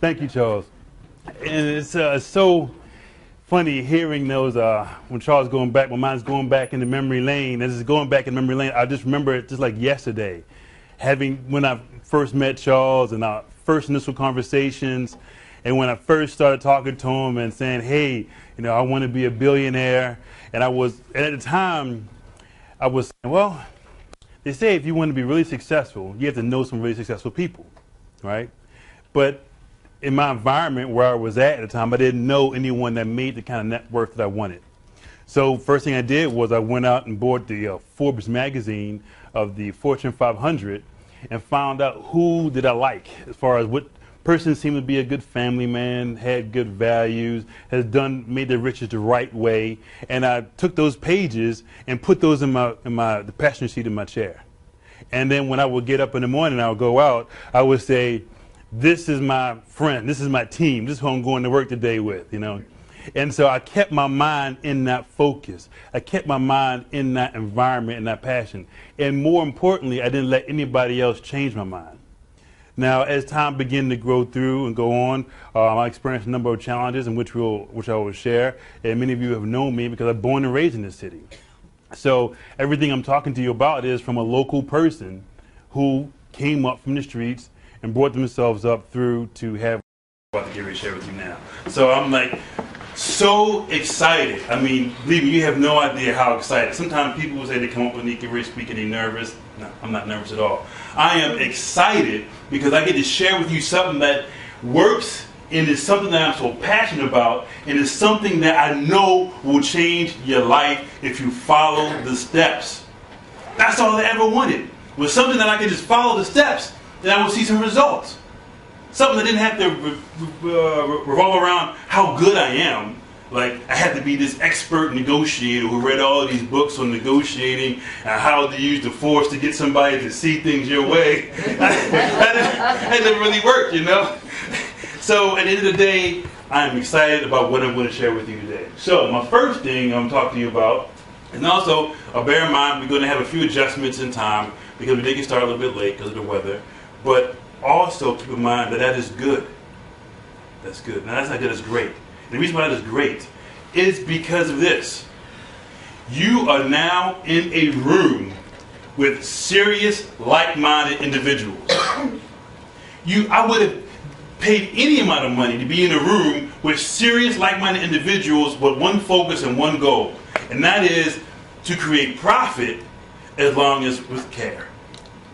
Thank you, Charles. And it's so funny hearing those, when Charles going back, my mind's going back into memory lane. As it's going back in memory lane, I just remember it just like yesterday. When I first met Charles and our first initial conversations, and when I first started talking to him and saying, hey, I want to be a billionaire. And at the time, I was saying, well, they say if you want to be really successful, you have to know some really successful people, right? But in my environment where I was at the time, I didn't know anyone that made the kind of net worth that I wanted. So first thing I did was I went out and bought the Forbes magazine of the Fortune 500 and found out who did I like as far as what person seemed to be a good family man, had good values, made their riches the right way. And I took those pages and put those in the passenger seat of my chair. And then when I would get up in the morning, I would go out, I would say, this is my friend, this is my team, this is who I'm going to work today with, And so I kept my mind in that focus. I kept my mind in that environment and that passion. And more importantly, I didn't let anybody else change my mind. Now, as time began to grow through and go on, I experienced a number of challenges in which I will share. And many of you have known me because I'm born and raised in this city. So everything I'm talking to you about is from a local person who came up from the streets and brought themselves up through to have what I'm about to get ready to share with you now. So I'm like so excited. I mean, believe me, you have no idea how excited. Sometimes people will say they come up with me, get ready to speak, and they're nervous. No, I'm not nervous at all. I am excited because I get to share with you something that works and is something that I'm so passionate about, and it's something that I know will change your life if you follow the steps. That's all I ever wanted, was something that I could just follow the steps and I will see some results. Something that didn't have to revolve around how good I am. Like I had to be this expert negotiator who read all of these books on negotiating and how to use the force to get somebody to see things your way. That never really worked, So at the end of the day, I'm excited about what I'm going to share with you today. So my first thing I'm talking to you about, and also bear in mind we're going to have a few adjustments in time because we did get started a little bit late because of the weather. But also keep in mind that is good. That's good. Now that's not good, it's great. And the reason why that is great is because of this. You are now in a room with serious, like-minded individuals. I would have paid any amount of money to be in a room with serious, like-minded individuals with one focus and one goal. And that is to create profit as long as with care.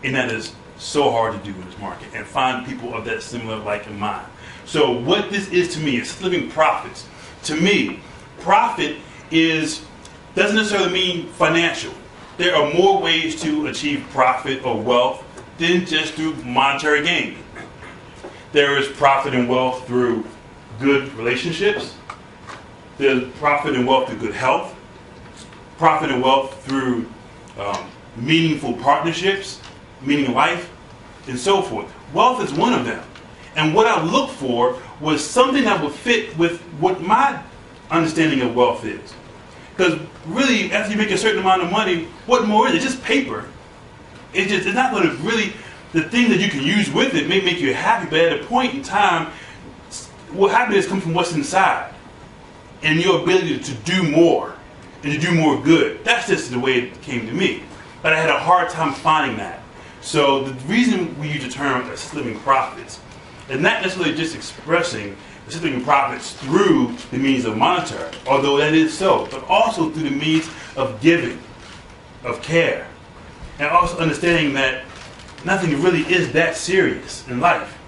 And that is so hard to do in this market and find people of that similar like in mind. So what this is to me is living profits. To me, profit doesn't necessarily mean financial. There are more ways to achieve profit or wealth than just through monetary gain. There is profit and wealth through good relationships. There's profit and wealth through good health. Profit and wealth through meaningful partnerships, meaning life, and so forth. Wealth is one of them. And what I looked for was something that would fit with what my understanding of wealth is. Because really, after you make a certain amount of money, what more is it? It's just paper. It's not going to really, the thing that you can use with it may make you happy, but at a point in time, what happiness comes from what's inside. And your ability to do more, and to do more good. That's just the way it came to me. But I had a hard time finding that. So the reason we use the term living profits is not necessarily just expressing living profits through the means of monetary, although that is so, but also through the means of giving, of care, and also understanding that nothing really is that serious in life.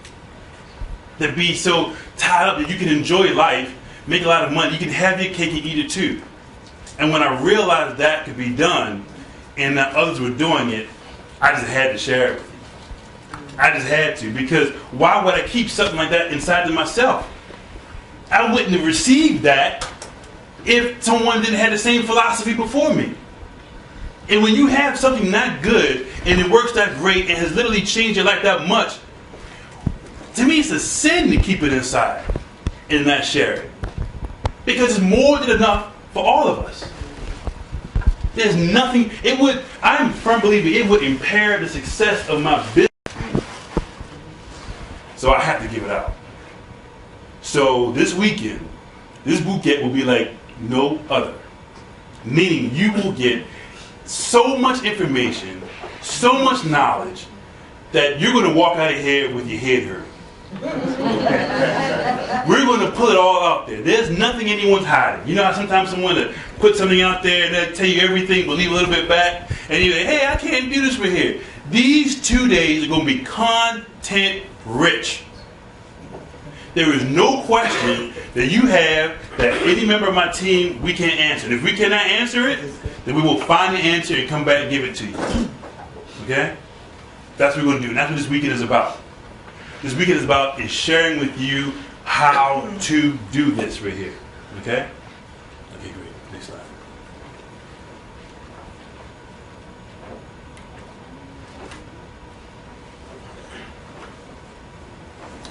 To be so tied up that you can enjoy life, make a lot of money, you can have your cake and eat it too. And when I realized that could be done and that others were doing it, I just had to share it with you. I just had to, because why would I keep something like that inside of myself? I wouldn't have received that if someone didn't have the same philosophy before me. And when you have something that good and it works that great and has literally changed your life that much, to me it's a sin to keep it inside and not share it. Because it's more than enough for all of us. There's nothing, I'm a firm believer, it would impair the success of my business. So I have to give it out. So this weekend, this boot camp will be like no other. Meaning you will get so much information, so much knowledge, that you're going to walk out of here with your head hurt. We're going to pull it all out there. There's nothing anyone's hiding. You know how sometimes someone will put something out there and they'll tell you everything but leave a little bit back, and you're like, hey, I can't do this right here. These 2 days are going to be content rich. There is no question that you have that any member of my team we can't answer. And if we cannot answer it, then we will find the answer and come back and give it to you. Okay? That's what we're going to do. And that's what this weekend is about. This weekend is about sharing with you how to do this right here. Okay? Okay, great. Next slide.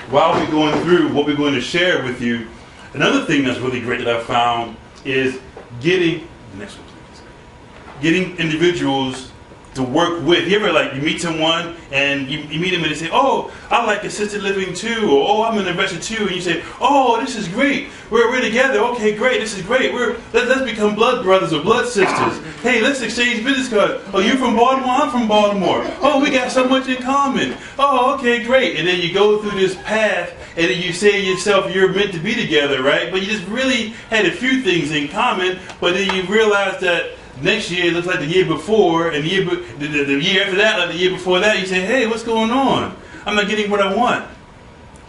While we're going through what we're going to share with you, another thing that's really great that I found is getting, next one please, getting individuals to work with. You ever you meet someone and you meet them and they say, oh, I like assisted living too, or oh, I'm an investor too, and you say, oh, this is great. We're together. Okay, great. This is great. Let's become blood brothers or blood sisters. Hey, let's exchange business cards. Oh, you're from Baltimore. I'm from Baltimore. Oh, we got so much in common. Oh, okay, great. And then you go through this path and then you say to yourself, you're meant to be together, right? But you just really had a few things in common, but then you realize that next year it looks like the year before, and the year after that, like the year before that, you say, hey, what's going on? I'm not getting what I want.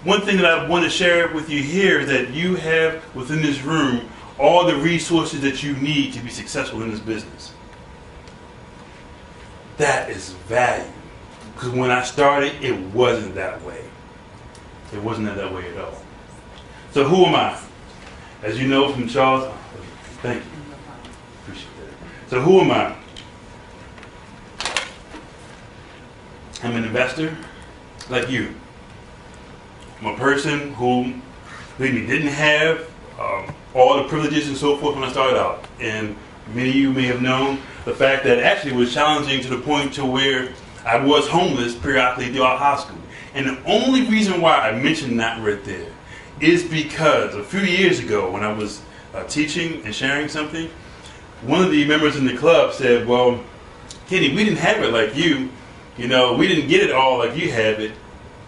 One thing that I want to share with you here is that you have within this room all the resources that you need to be successful in this business. That is value. Because when I started, it wasn't that way. It wasn't that way at all. So who am I? As you know from Charles, thank you. Appreciate that. So who am I? I'm an investor like you. I'm a person who maybe didn't have all the privileges and so forth when I started out. And many of you may have known the fact that actually it was challenging to the point to where I was homeless periodically throughout high school. And the only reason why I mentioned that right there is because a few years ago when I was teaching and sharing something, one of the members in the club said, well, Kenny, we didn't have it like you. You know, we didn't get it all like you have it.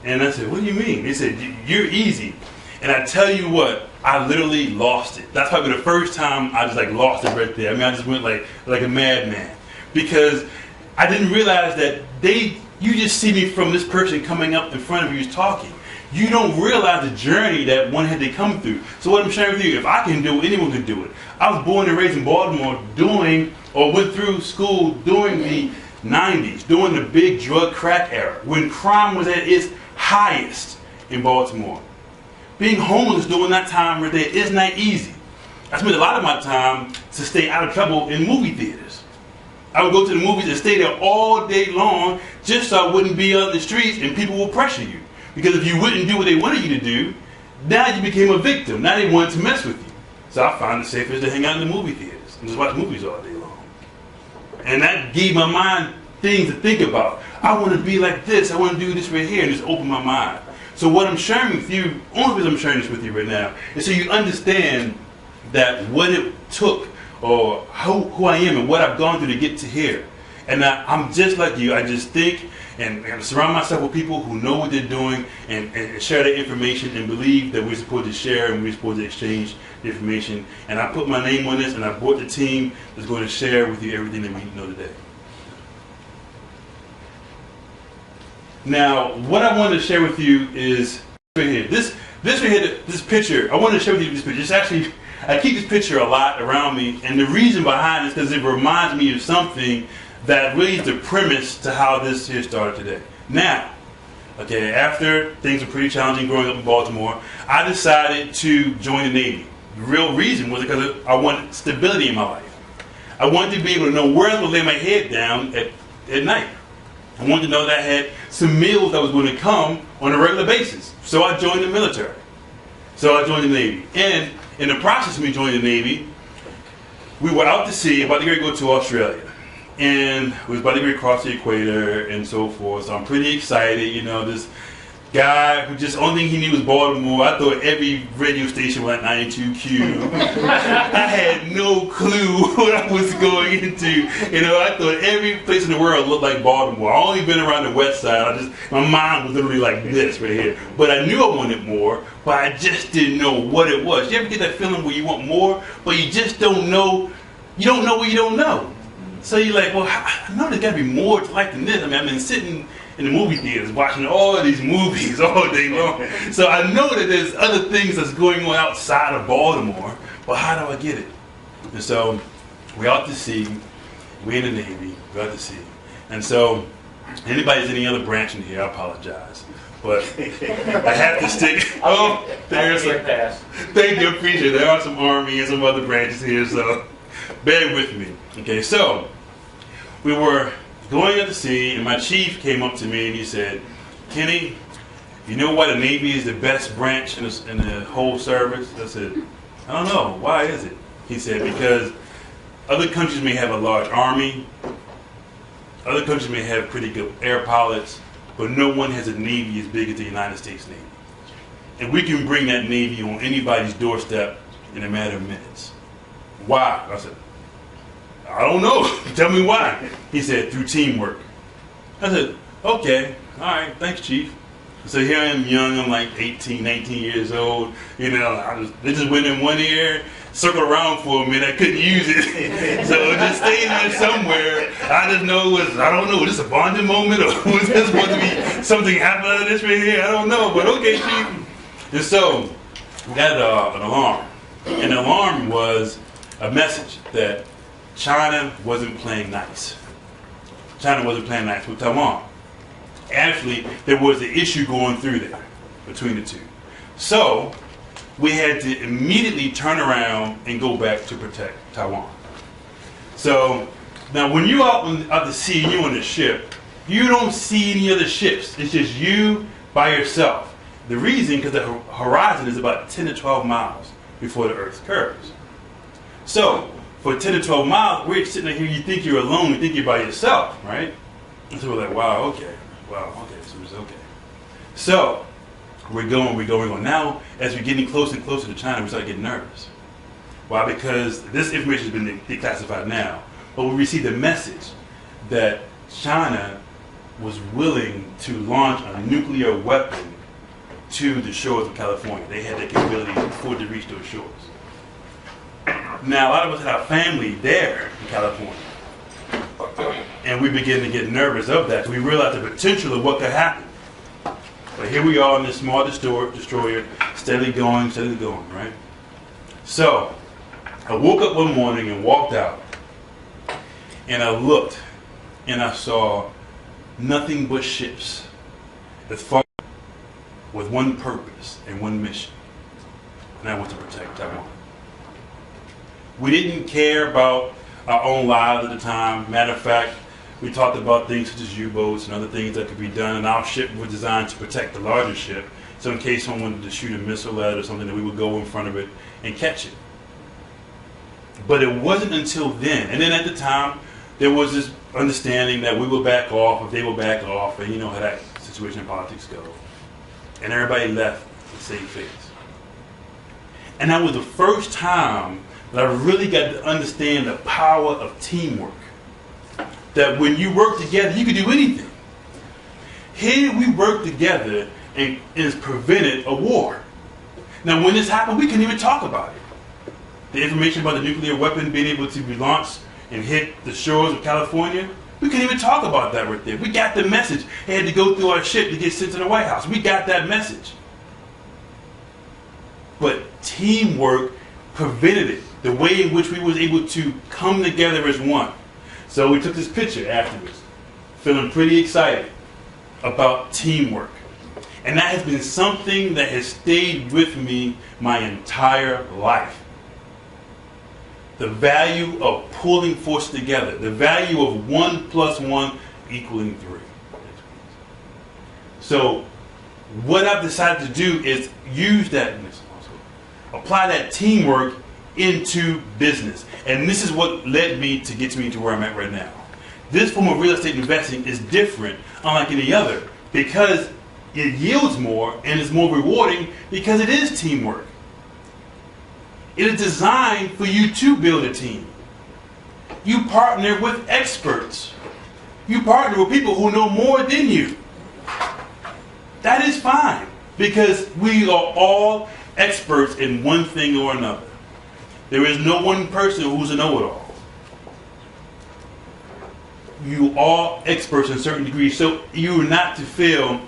And I said, what do you mean? He said, you're easy. And I tell you what, I literally lost it. That's probably the first time I just lost it right there. I mean, I just went like a madman. Because I didn't realize that you just see me from this person coming up in front of you talking. You don't realize the journey that one had to come through. So what I'm sharing with you, if I can do it, anyone can do it. I was born and raised in Baltimore went through school during the 90s, during the big drug crack era, when crime was at its highest in Baltimore. Being homeless during that time right there is not easy. I spent a lot of my time to stay out of trouble in movie theaters. I would go to the movies and stay there all day long just so I wouldn't be on the streets and people would pressure you. Because if you wouldn't do what they wanted you to do, now you became a victim. Now they wanted to mess with you. So I found it safest to hang out in the movie theaters and just watch movies all day long. And that gave my mind things to think about. I want to be like this. I want to do this right here, and just open my mind. So what I'm sharing with you, only reason I'm sharing this with you right now, is so you understand that what it took, or who I am and what I've gone through to get to here. And I'm just like you. I just think and surround myself with people who know what they're doing and share that information and believe that we're supposed to share and we're supposed to exchange the information. And I put my name on this, and I brought the team that's going to share with you everything that we know today. Now, what I want to share with you is right here. This right here, this picture. I want to share with you this picture. It's actually, I keep this picture a lot around me, and the reason behind it is because it reminds me of something that really is the premise to how this here started today. Now, okay, after things were pretty challenging growing up in Baltimore, I decided to join the Navy. The real reason was because I wanted stability in my life. I wanted to be able to know where I was going to lay my head down at night. I wanted to know that I had some meals that was going to come on a regular basis. So I joined the military. So I joined the Navy. And in the process of me joining the Navy, we were out to sea, about to go to Australia. And we was about to cross the equator and so forth. So I'm pretty excited, you know, guy who just only thing he knew was Baltimore. I thought every radio station was like 92Q. I had no clue what I was going into. You know, I thought every place in the world looked like Baltimore. I only been around the west side. My mind was literally like this right here. But I knew I wanted more, but I just didn't know what it was. You ever get that feeling where you want more, but you just don't know? You don't know what you don't know. So you're like, well, I know there's got to be more to life than this. I mean, I've been sitting in the movie theaters watching all of these movies all day long. So I know that there's other things that's going on outside of Baltimore, but how do I get it? And so we're out to sea. We're in the Navy. We're out to sea. And so anybody's any other branch in here, I apologize. But I have to stick. Oh, there's a pass. Thank you, appreciate it. There are some Army and some other branches here, so bear with me. Okay, so we were going out to sea, and my chief came up to me and he said, Kenny, you know why the Navy is the best branch in the whole service? I said, I don't know. Why is it? He said, because other countries may have a large army, other countries may have pretty good air pilots, but no one has a Navy as big as the United States Navy. And we can bring that Navy on anybody's doorstep in a matter of minutes. Why? I said, I don't know. Tell me why. He said, through teamwork. I said, okay, all right, thanks, Chief. So here I am young, I'm like 18, 19 years old. You know, they just went in one ear, circled around for a minute, I couldn't use it. So it just stayed there somewhere. I just know I don't know, was this a bonding moment or was this supposed to be something happened out of this right here? I don't know, but okay, Chief. And so we got an alarm. And the alarm was a message that China wasn't playing nice. China wasn't playing nice with Taiwan. Actually, there was an issue going through there between the two. So we had to immediately turn around and go back to protect Taiwan. So now when you're out to sea and you're on the ship, you don't see any other ships. It's just you by yourself. The reason, because the horizon is about 10 to 12 miles before the Earth's curves. So for 10 to 12 miles, we're sitting here, you think you're alone, you think you're by yourself, right? And so we're like, wow, okay, so it's okay. So we're going. Now, as we're getting closer and closer to China, we start getting nervous. Why? Because this information has been declassified now, but we received a message that China was willing to launch a nuclear weapon to the shores of California. They had the capability for it to reach those shores. Now, a lot of us had our family there in California. And we began to get nervous of that. We realized the potential of what could happen. But here we are in this small destroyer, steadily going, right? So, I woke up one morning and walked out. And I looked, and I saw nothing but ships that fought with one purpose and one mission. And that was to protect Taiwan. We didn't care about our own lives at the time. Matter of fact, we talked about things such as U-boats and other things that could be done. And our ship was designed to protect the larger ship. So in case someone wanted to shoot a missile at it or something, that we would go in front of it and catch it. But it wasn't until then. And then at the time, there was this understanding that we would back off if they would back off. And you know how that situation in politics goes. And everybody left to save face. And that was the first time that I really got to understand the power of teamwork. That when you work together, you can do anything. Here we work together and it's prevented a war. Now when this happened, we couldn't even talk about it. The information about the nuclear weapon being able to be launched and hit the shores of California, we couldn't even talk about that right there. We got the message. It had to go through our ship to get sent to the White House. We got that message. But teamwork prevented it. The way in which we was able to come together as one. So we took this picture afterwards, feeling pretty excited about teamwork. And that has been something that has stayed with me my entire life. The value of pulling forces together. The value of 1 + 1 equaling 3. So what I've decided to do is use that, apply that teamwork into business. And this is what led me to get me to where I'm at right now. This form of real estate investing is different, unlike any other, because it yields more and is more rewarding because it is teamwork. It is designed for you to build a team. You partner with experts. You partner with people who know more than you. That is fine because we are all experts in one thing or another. There is no one person who's a know-it-all. You are experts in certain degrees, so you are not to feel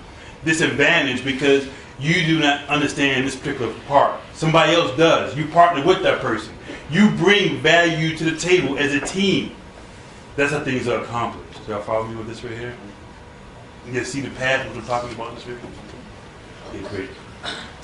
disadvantaged because you do not understand this particular part. Somebody else does. You partner with that person. You bring value to the table as a team. That's how things are accomplished. Do y'all follow me with this right here? You guys see the path what we're talking about this right here? Okay, great.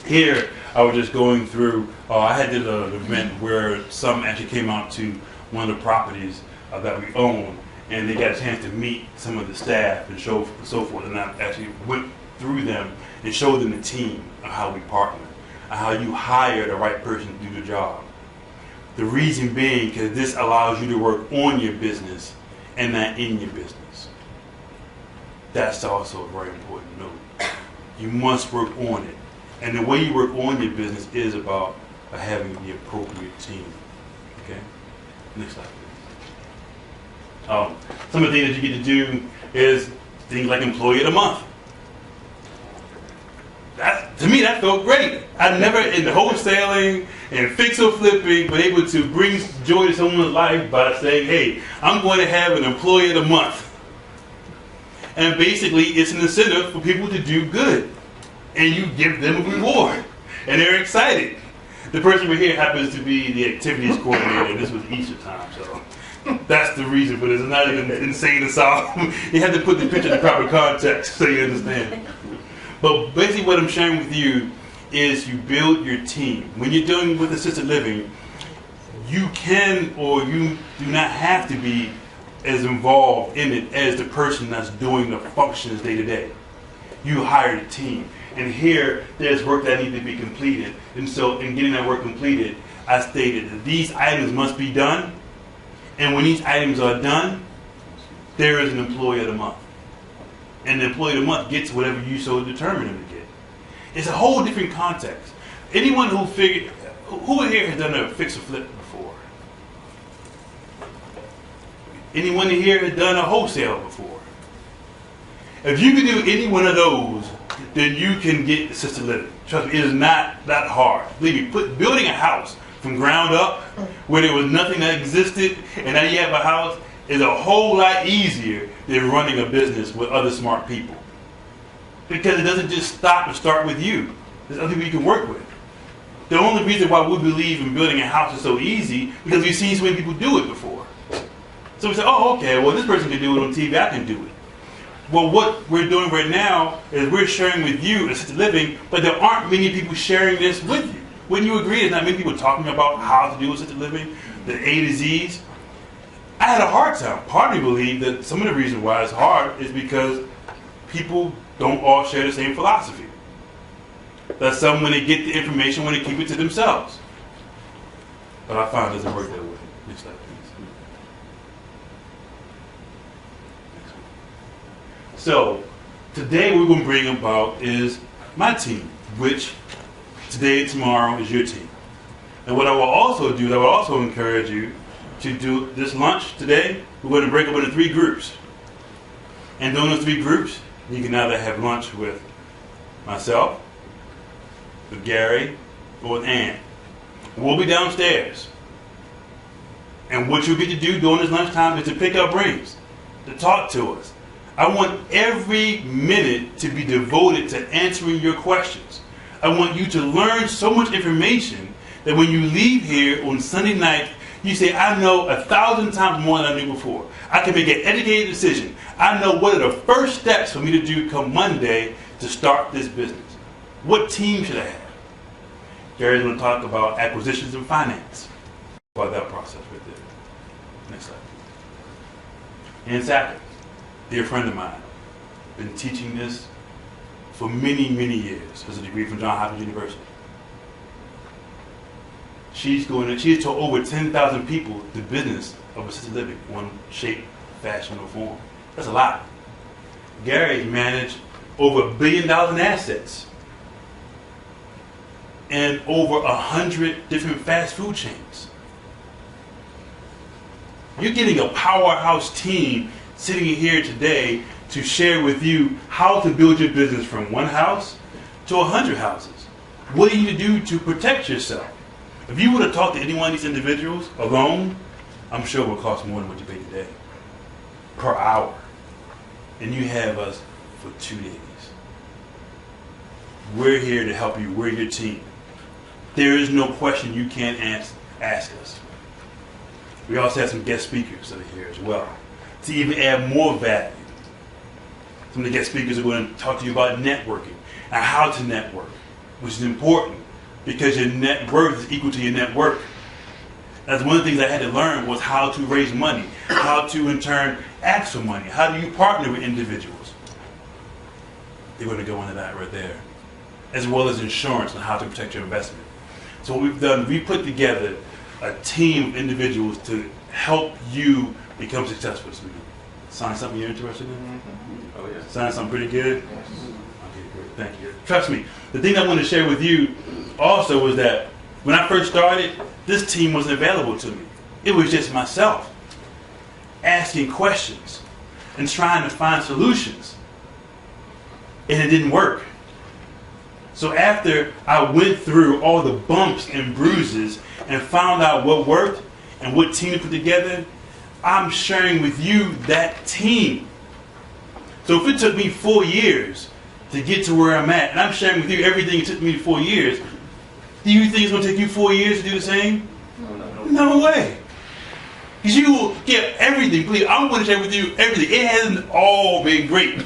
Here, I was just going through, I had did an event where some actually came out to one of the properties that we own, and they got a chance to meet some of the staff and so forth, and I actually went through them and showed them the team of how we partner, and how you hire the right person to do the job. The reason being because this allows you to work on your business and not in your business. That's also a very important note. You must work on it. And the way you work on your business is about having the appropriate team. Okay? Next slide, please. Some of the things that you get to do is things like Employee of the Month. To me, that felt great. I never, in the wholesaling and fix or flipping, been able to bring joy to someone's life by saying, hey, I'm going to have an Employee of the Month. And basically, it's an incentive for people to do good. And you give them a reward. And they're excited. The person right here happens to be the activities coordinator, and this was Easter time, so that's the reason for this. It's not even insane to solve. You have to put the picture in the proper context so you understand. But basically what I'm sharing with you is you build your team. When you're dealing with assisted living, you can or you do not have to be as involved in it as the person that's doing the functions day to day. You hire a team. And here, there's work that needs to be completed. And so in getting that work completed, I stated that these items must be done. And when these items are done, there is an Employee of the Month. And the Employee of the Month gets whatever you so determine them to get. It's a whole different context. Anyone who here has done a fix or flip before? Anyone here has done a wholesale before? If you can do any one of those, then you can get assisted living. Trust me, it is not that hard. Believe me, building a house from ground up where there was nothing that existed and now you have a house is a whole lot easier than running a business with other smart people. Because it doesn't just stop and start with you. There's other people you can work with. The only reason why we believe in building a house is so easy because we've seen so many people do it before. So we say, oh, okay, well, this person can do it on TV, I can do it. Well, what we're doing right now is we're sharing with you assisted living, but there aren't many people sharing this with you. Wouldn't you agree? There's not many people talking about how to do assisted living, the A to Z's. I had a hard time. Part of me believe that some of the reason why it's hard is because people don't all share the same philosophy. That some, when they get the information, want to keep it to themselves. But I find it doesn't work that way. Next slide, please. So, today we're going to bring about is my team, which today and tomorrow is your team. And what I will also do, I will also encourage you to do this lunch today. We're going to break up into 3 groups. And during those 3 groups, you can either have lunch with myself, with Gary, or with Ann. We'll be downstairs. And what you get to do during this lunchtime is to pick our brains, to talk to us. I want every minute to be devoted to answering your questions. I want you to learn so much information that when you leave here on Sunday night, you say, I know 1,000 times more than I knew before. I can make an educated decision. I know what are the first steps for me to do come Monday to start this business. What team should I have? Gary's going to talk about acquisitions and finance. About that process right there. Next slide. Ann Sackett, dear friend of mine, been teaching this for many, many years. Has a degree from Johns Hopkins University. She has taught over 10,000 people the business of assisted living, one shape, fashion, or form. That's a lot. Gary managed over $1 billion in assets, and over 100 different fast food chains. You're getting a powerhouse team sitting here today to share with you how to build your business from one house to 100 houses. What do you need to do to protect yourself? If you would have talked to any one of these individuals alone, I'm sure it would cost more than what you pay today per hour. And you have us for 2 days. We're here to help you. We're your team. There is no question you can't ask us. We also have some guest speakers that are here as well to even add more value. Some of the guest speakers are going to talk to you about networking and how to network, which is important because your net worth is equal to your net worth. That's one of the things I had to learn was how to raise money, how to in turn ask for money, how do you partner with individuals. They're going to go into that right there, as well as insurance and how to protect your investment. So what we've done, we put together a team of individuals to help you become successful. So sign something you're interested in? Oh yeah. Sign something pretty good? Yes. Okay, great. Thank you. Trust me, the thing I want to share with you also was that when I first started, this team wasn't available to me. It was just myself asking questions and trying to find solutions. And it didn't work. So after I went through all the bumps and bruises and found out what worked and what team to put together, I'm sharing with you that team. So if it took me 4 years to get to where I'm at, and I'm sharing with you everything it took me 4 years, do you think it's going to take you 4 years to do the same? No way. Because you will get everything. Please, I'm going to share with you everything. It hasn't all been great.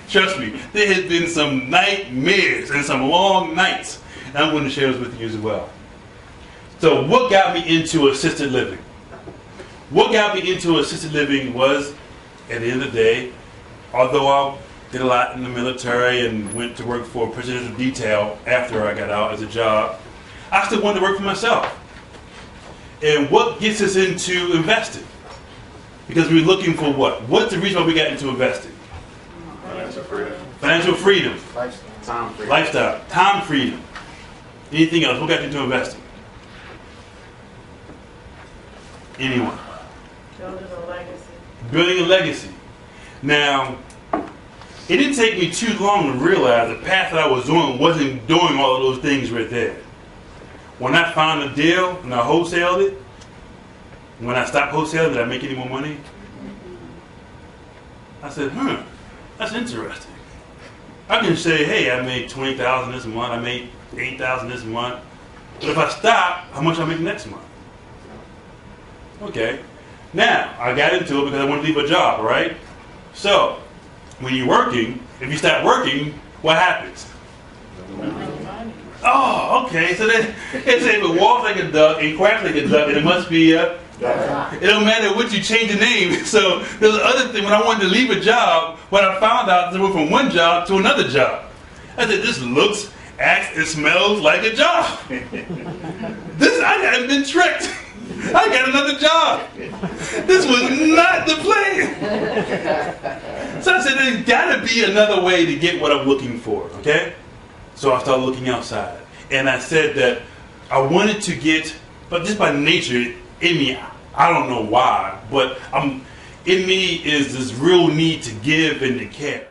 Trust me, there has been some nightmares and some long nights. And I'm going to share this with you as well. So what got me into assisted living? What got me into assisted living was, at the end of the day, although I did a lot in the military and went to work for presidential detail after I got out as a job, I still wanted to work for myself. And what gets us into investing? Because we're looking for what? What's the reason why we got into investing? Financial freedom. Financial freedom. Time freedom. Lifestyle. Time freedom. Anything else? What got you into investing? Anyone? Building a legacy. Building a legacy. Now, it didn't take me too long to realize the path that I was on wasn't doing all of those things right there. When I found a deal and I wholesaled it, when I stopped wholesaling, did I make any more money? I said, that's interesting. I can say, hey, I made $20,000 this month, I made $8,000 this month. But if I stop, how much I make next month? Okay. Now, I got into it because I wanted to leave a job, right? So, when you're working, if you stop working, what happens? Oh, okay. So then it says if it walks like a duck and quacks like a duck, and it must be a... It don't matter what you change the name. So there's another thing. When I wanted to leave a job, what I found out is I went from one job to another job. I said, this looks, acts, and smells like a job. I hadn't been tricked. I got another job. This was not the plan. So I said, there's got to be another way to get what I'm looking for, okay? So I started looking outside. And I said that I wanted to get, but just by nature, in me, I don't know why, but in me is this real need to give and to care.